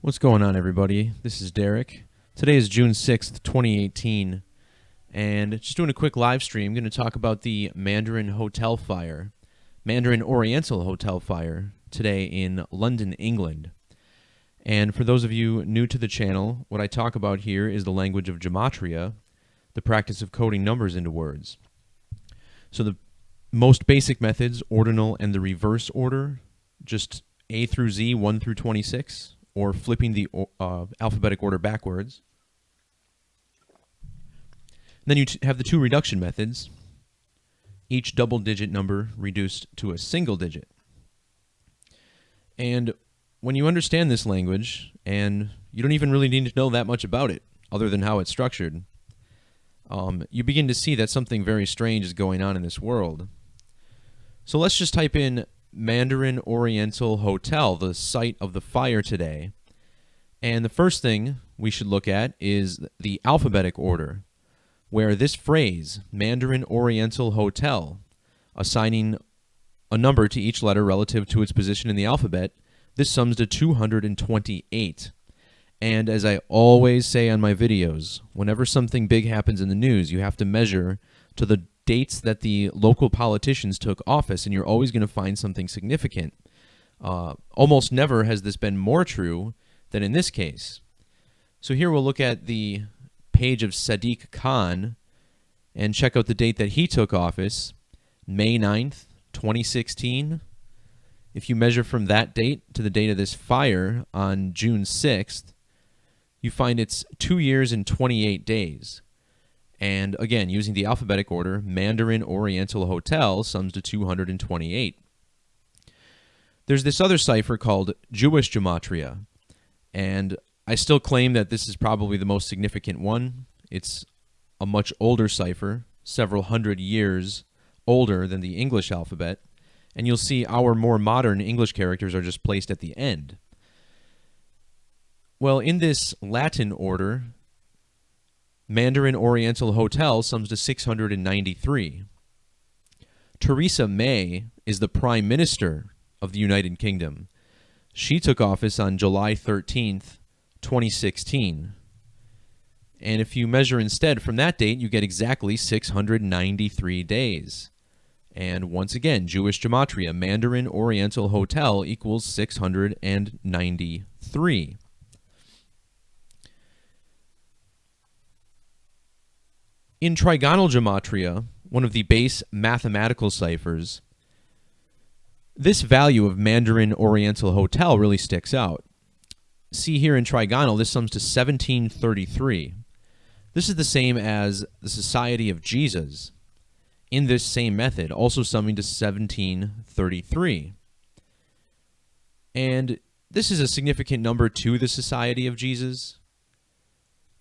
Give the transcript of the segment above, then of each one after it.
What's going on, everybody? This is Derek. Today is June 6th, 2018, and just doing a quick live stream. I'm going to talk about the Mandarin Hotel fire, Mandarin Oriental Hotel fire, today in London, England. And for those of you new to the channel, what I talk about here is the language of gematria, the practice of coding numbers into words. So the most basic methods, ordinal and the reverse order, just A through Z, 1 through 26, or flipping the alphabetic order backwards. And then you have the two reduction methods, each double-digit number reduced to a single digit. And when you understand this language, and you don't even really need to know that much about it, other than how it's structured, you begin to see that something very strange is going on in this world. So let's just type in Mandarin Oriental Hotel, the site of the fire today. And the first thing we should look at is the alphabetic order, where this phrase, Mandarin Oriental Hotel, assigning a number to each letter relative to its position in the alphabet, this sums to 228. And as I always say on my videos, whenever something big happens in the news, you have to measure to the dates that the local politicians took office, and you're always going to find something significant. Almost never has this been more true than in this case. So here we'll look at the page of Sadiq Khan and check out the date that he took office, May 9th, 2016. If you measure from that date to the date of this fire on June 6th, you find it's 2 years and 28 days. And again, using the alphabetic order, Mandarin Oriental Hotel sums to 228. There's this other cipher called Jewish gematria, and I still claim that this is probably the most significant one. It's a much older cipher, several hundred years older than the English alphabet, and you'll see our more modern English characters are just placed at the end. Well, in this Latin order, Mandarin Oriental Hotel sums to 693. Theresa May is the Prime Minister of the United Kingdom. She took office on July 13th, 2016. And if you measure instead from that date, you get exactly 693 days. And once again, Jewish gematria, Mandarin Oriental Hotel equals 693. In trigonal gematria, one of the base mathematical ciphers, this value of Mandarin Oriental Hotel really sticks out. See here in trigonal, this sums to 1733. This is the same as the Society of Jesus in this same method, also summing to 1733. And this is a significant number to the Society of Jesus.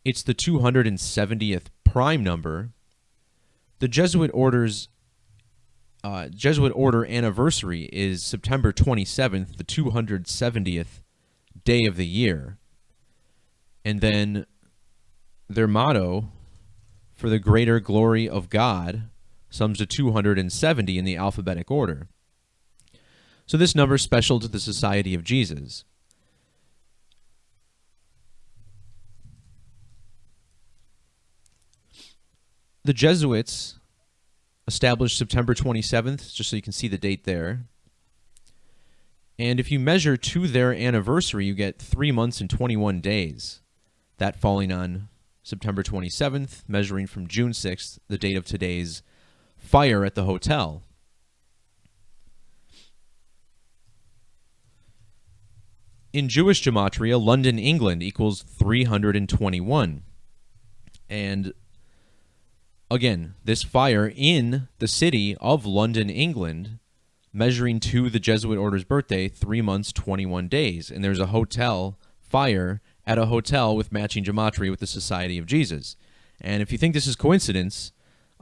It's the 270th prime number. The Jesuit order anniversary is September 27th, the 270th day of the year. And then their motto, for the greater glory of God, sums to 270 in the alphabetic order. So this number is special to the Society of Jesus. The Jesuits established September 27th, just so you can see the date there. And if you measure to their anniversary, you get 3 months and 21 days. That falling on September 27th, measuring from June 6th, the date of today's fire at the hotel. In Jewish gematria, London, England equals 321. And again, this fire in the city of London, England, measuring to the Jesuit order's birthday, 3 months, 21 days. And there's a hotel fire at a hotel with matching gematria with the Society of Jesus. And if you think this is coincidence,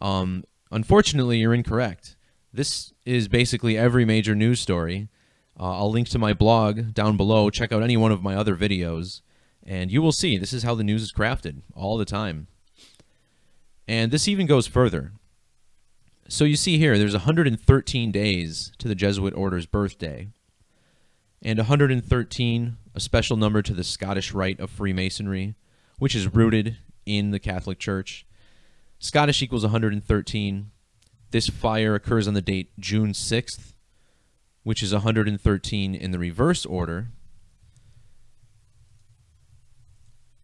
unfortunately, you're incorrect. This is basically every major news story. I'll link to my blog down below. Check out any one of my other videos, and you will see this is how the news is crafted all the time. And this even goes further. So you see here, there's 113 days to the Jesuit order's birthday. And 113, a special number to the Scottish Rite of Freemasonry, which is rooted in the Catholic Church. Scottish equals 113. This fire occurs on the date June 6th, which is 113 in the reverse order.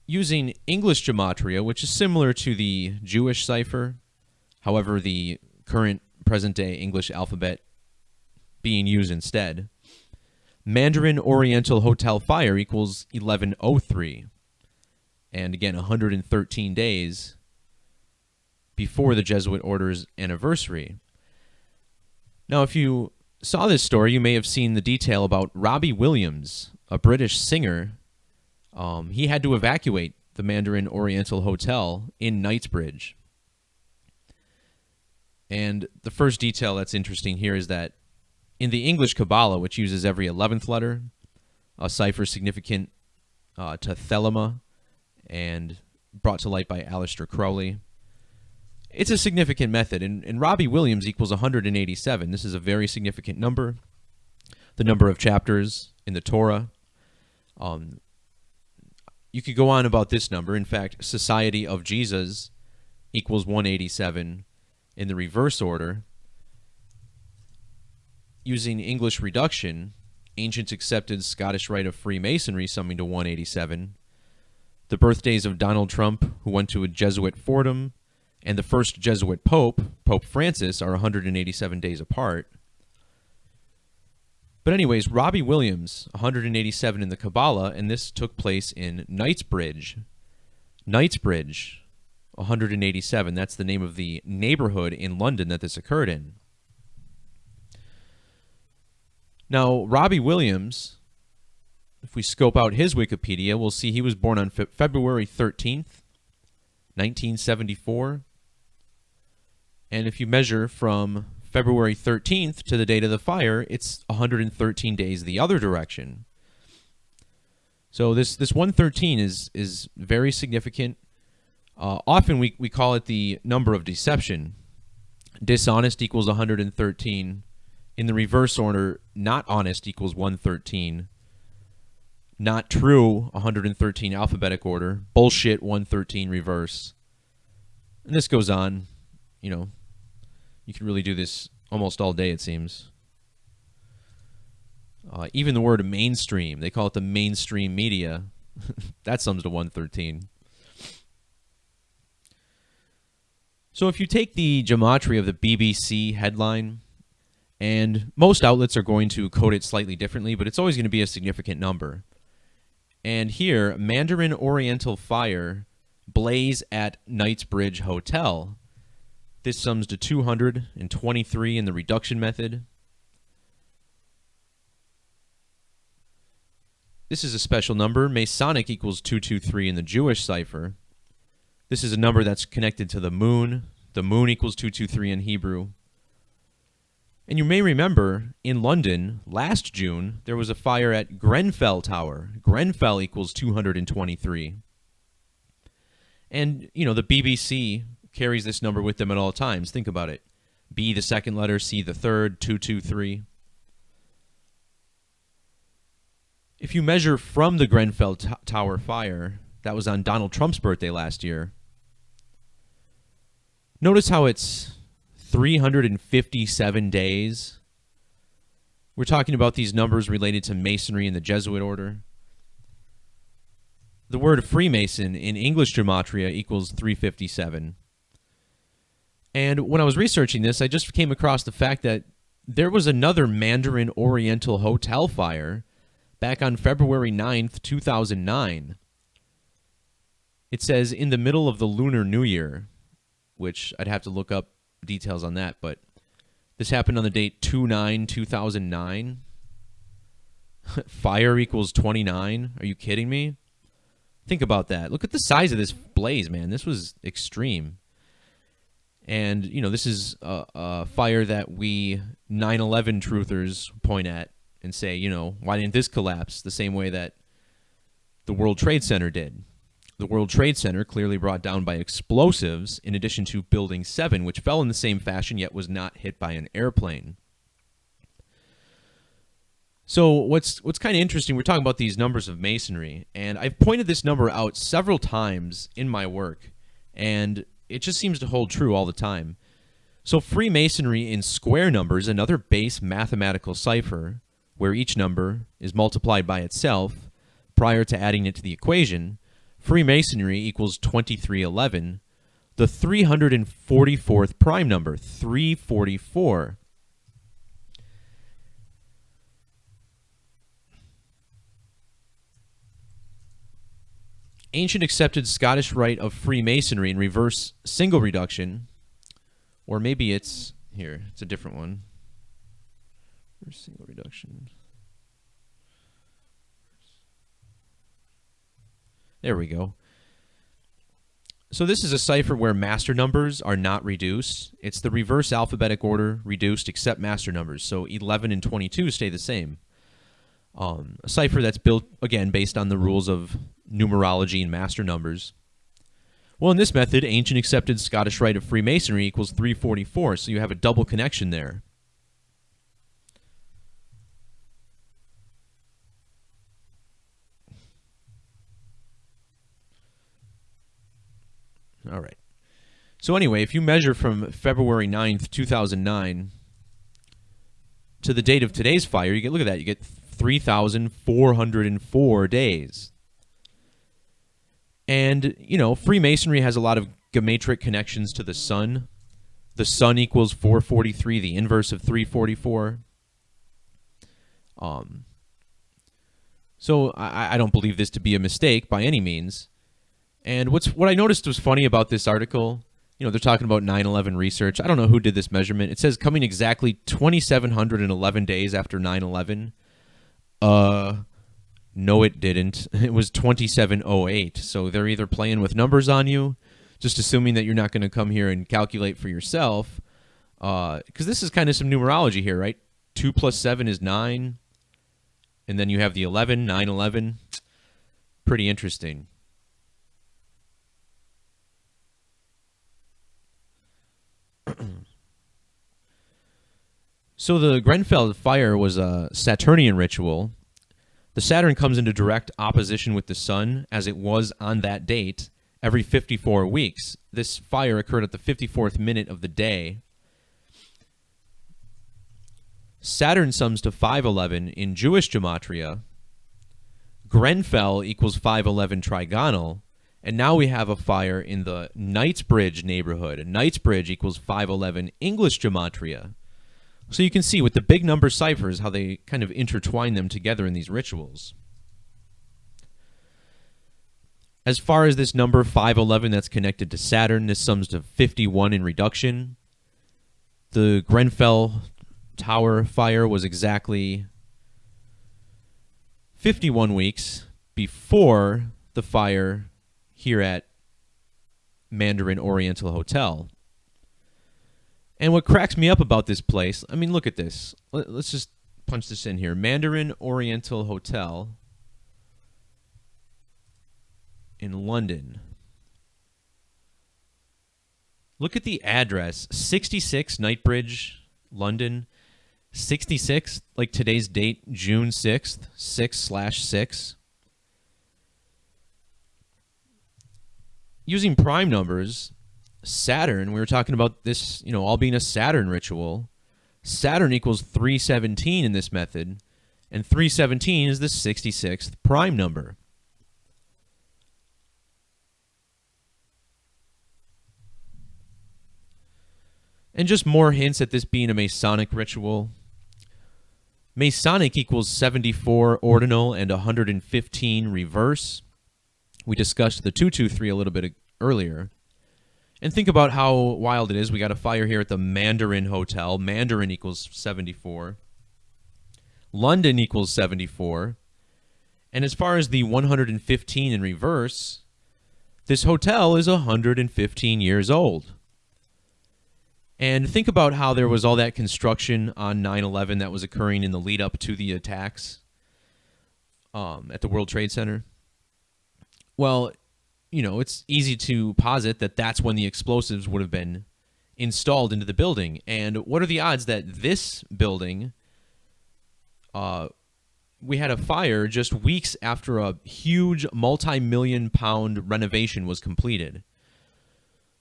Using English gematria, which is similar to the Jewish cipher, however, the current present-day English alphabet being used instead, Mandarin Oriental Hotel fire equals 1103. And again, 113 days before the Jesuit order's anniversary. Now, if you saw this story, you may have seen the detail about Robbie Williams, a British singer. He had to evacuate the Mandarin Oriental Hotel in Knightsbridge. And the first detail that's interesting here is that in the English Kabbalah, which uses every 11th letter, a cipher significant to Thelema and brought to light by Aleister Crowley, it's a significant method. And Robbie Williams equals 187. This is a very significant number. The number of chapters in the Torah. You could go on about this number. In fact, Society of Jesus equals 187 in the reverse order. Using English reduction, ancients accepted Scottish Rite of Freemasonry summing to 187. The birthdays of Donald Trump, who went to a Jesuit Fordham, and the first Jesuit Pope, Pope Francis, are 187 days apart. But anyways, Robbie Williams, 187 in the Kabbalah, and this took place in Knightsbridge. Knightsbridge, 187. That's the name of the neighborhood in London that this occurred in. Now, Robbie Williams, if we scope out his Wikipedia, we'll see he was born on February 13th, 1974. And if you measure from February 13th to the date of the fire, it's 113 days the other direction. So this 113 is very significant. Often we call it the number of deception. Dishonest equals 113. In the reverse order, not honest equals 113. Not true, 113 alphabetic order. Bullshit, 113 reverse. And this goes on. You know, you can really do this almost all day, it seems. Even the word mainstream, they call it the mainstream media. That sums to 113. So if you take the gematria of the BBC headline, and most outlets are going to code it slightly differently, but it's always going to be a significant number. And here, Mandarin Oriental fire blaze at Knightsbridge Hotel. This sums to 223 in the reduction method. This is a special number. Masonic equals 223 in the Jewish cipher. This is a number that's connected to the moon. The moon equals 223 in Hebrew. And you may remember, in London, last June, there was a fire at Grenfell Tower. Grenfell equals 223. And, you know, the BBC carries this number with them at all times. Think about it. B, the second letter, C, the third, 223. If you measure from the Grenfell Tower fire, that was on Donald Trump's birthday last year, notice how it's 357 days. We're talking about these numbers related to Masonry and the Jesuit order. The word Freemason in English gematria equals 357. And when I was researching this, I just came across the fact that there was another Mandarin Oriental Hotel fire back on February 9th, 2009. It says in the middle of the Lunar New Year, which I'd have to look up details on that, but this happened on the date 2/9/2009. Fire equals 29. Are you kidding me? Think about that. Look at the size of this blaze, man. This was extreme. And, you know, this is a fire that we 9/11 truthers point at and say, you know, why didn't this collapse the same way that the World Trade Center did? The World Trade Center clearly brought down by explosives, in addition to Building 7, which fell in the same fashion yet was not hit by an airplane. So what's kind of interesting, we're talking about these numbers of masonry, and I've pointed this number out several times in my work, and it just seems to hold true all the time. So Freemasonry in square numbers, another base mathematical cipher, where each number is multiplied by itself prior to adding it to the equation, Freemasonry equals 2311, the 344th prime number, 344. Ancient accepted Scottish rite of Freemasonry in reverse single reduction, or maybe it's here, it's a different one. Reverse single reduction. There we go. So this is a cipher where master numbers are not reduced. It's the reverse alphabetic order reduced except master numbers. So 11 and 22 stay the same. A cipher that's built, again, based on the rules of numerology and master numbers. Well, in this method, ancient accepted Scottish rite of Freemasonry equals 344, so you have a double connection there. All right. So anyway, if you measure from February 9th, 2009 to the date of today's fire, you get, look at that, you get 3,404 days. And, you know, Freemasonry has a lot of geometric connections to the sun. The sun equals 443, the inverse of 344. So I don't believe this to be a mistake by any means. And what I noticed was funny about this article, you know, they're talking about 9/11 research. I don't know who did this measurement. It says coming exactly 2,711 days after 9/11. No, it didn't. It was 2708. So they're either playing with numbers on you, just assuming that you're not going to come here and calculate for yourself. Because this is kind of some numerology here, right? 2 plus 7 is 9. And then you have the 11, 9/11. Pretty interesting. So the Grenfell fire was a Saturnian ritual. The Saturn comes into direct opposition with the sun, as it was on that date, every 54 weeks. This fire occurred at the 54th minute of the day. Saturn sums to 511 in Jewish gematria. Grenfell equals 511 trigonal. And now we have a fire in the Knightsbridge neighborhood. And Knightsbridge equals 511 English gematria. So you can see with the big number ciphers how they kind of intertwine them together in these rituals. As far as this number 511 that's connected to Saturn, this sums to 51 in reduction. The Grenfell Tower fire was exactly 51 weeks before the fire here at Mandarin Oriental Hotel. And what cracks me up about this place, I mean, look at this. Let's just punch this in here. Mandarin Oriental Hotel in London. Look at the address. 66 Knightsbridge, London. 66, like today's date, June 6th, 6/6. Using prime numbers, Saturn, we were talking about this, you know, all being a Saturn ritual. Saturn equals 317 in this method, and 317 is the 66th prime number. And just more hints at this being a Masonic ritual. Masonic equals 74 ordinal and 115 reverse. We discussed the 223 a little bit earlier. And think about how wild it is. We got a fire here at the Mandarin Hotel. Mandarin equals 74. London equals 74. And as far as the 115 in reverse, this hotel is 115 years old. And think about how there was all that construction on 9/11 that was occurring in the lead up to the attacks at the World Trade Center. Well, you know, it's easy to posit that that's when the explosives would have been installed into the building. And what are the odds that this building we had a fire just weeks after a huge multi-million-pound renovation was completed.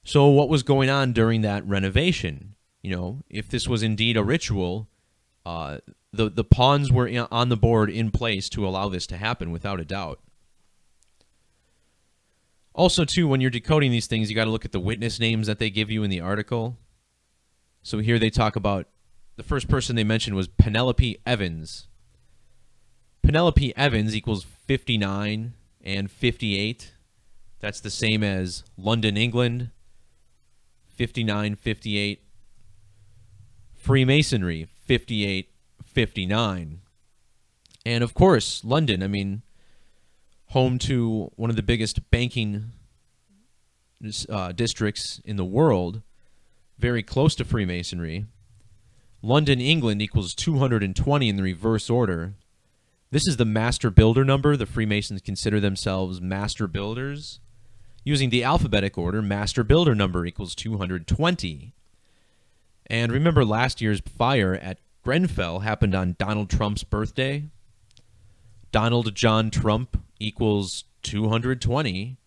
So what was going on during that renovation? You know, if this was indeed a ritual, the pawns were on the board in place to allow this to happen without a doubt. Also, too, when you're decoding these things, you got to look at the witness names that they give you in the article. So here they talk about, the first person they mentioned was Penelope Evans. Penelope Evans equals 59 and 58. That's the same as London, England, 59, 58. Freemasonry, 58, 59. And of course, London, I mean, home to one of the biggest banking districts in the world, very close to Freemasonry. London, England equals 220 in the reverse order. This is the master builder number. The Freemasons consider themselves master builders. Using the alphabetic order, master builder number equals 220. And remember last year's fire at Grenfell happened on Donald Trump's birthday? Donald John Trump equals 220.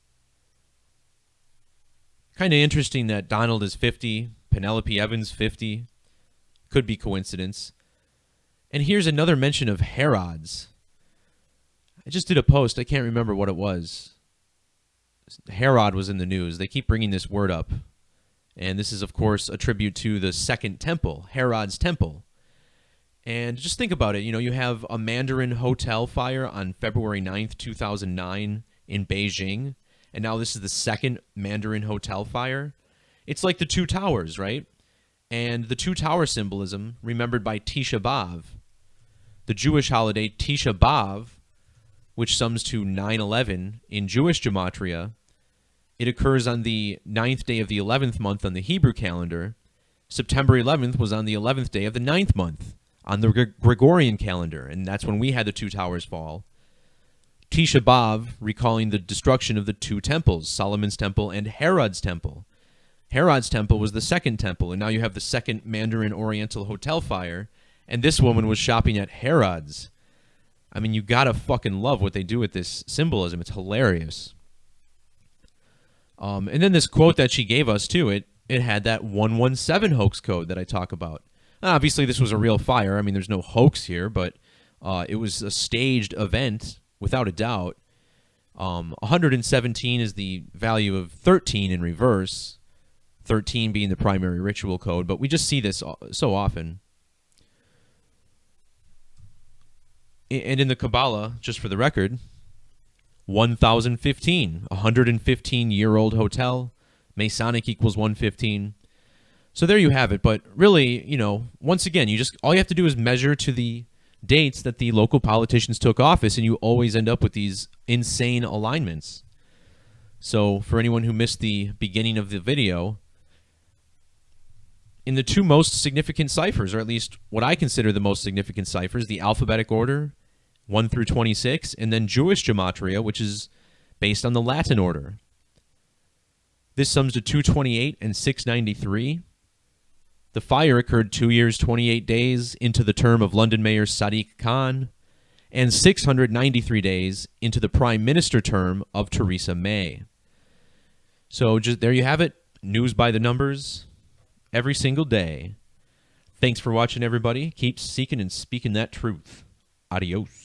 Kind of interesting that Donald is 50, Penelope Evans 50. Could be coincidence. And here's another mention of Herods. I just did a post. I can't remember what it was. Herod was in the news. They keep bringing this word up. And this is, of course, a tribute to the Second Temple, Herod's Temple. And just think about it. You know, you have a Mandarin Hotel fire on February 9th, 2009 in Beijing. And now this is the second Mandarin Hotel fire. It's like the two towers, right? And the two tower symbolism, remembered by Tisha B'Av. The Jewish holiday Tisha B'Av, which sums to 9/11 in Jewish gematria. It occurs on the 9th day of the 11th month on the Hebrew calendar. September 11th was on the 11th day of the 9th month on the Gregorian calendar, and that's when we had the two towers fall. Tisha B'Av, recalling the destruction of the two temples, Solomon's temple and Herod's temple. Herod's temple was the second temple, and now you have the second Mandarin Oriental Hotel fire, and this woman was shopping at Herod's. I mean, you gotta fucking love what they do with this symbolism. It's hilarious. And then this quote that she gave us, too, it had that 117 hoax code that I talk about. Obviously, this was a real fire. I mean, there's no hoax here, but it was a staged event, without a doubt. 117 is the value of 13 in reverse, 13 being the primary ritual code, but we just see this so often. And in the Kabbalah, just for the record, 1015, 115-year-old hotel, Masonic equals 115. So there you have it. But really, you know, once again, all you have to do is measure to the dates that the local politicians took office, and you always end up with these insane alignments. So for anyone who missed the beginning of the video, in the two most significant ciphers, or at least what I consider the most significant ciphers, the alphabetic order, 1 through 26, and then Jewish gematria, which is based on the Latin order. This sums to 228 and 693. The fire occurred 2 years, 28 days into the term of London Mayor Sadiq Khan, and 693 days into the Prime Minister term of Theresa May. So just there you have it. News by the numbers every single day. Thanks for watching, everybody. Keep seeking and speaking that truth. Adios.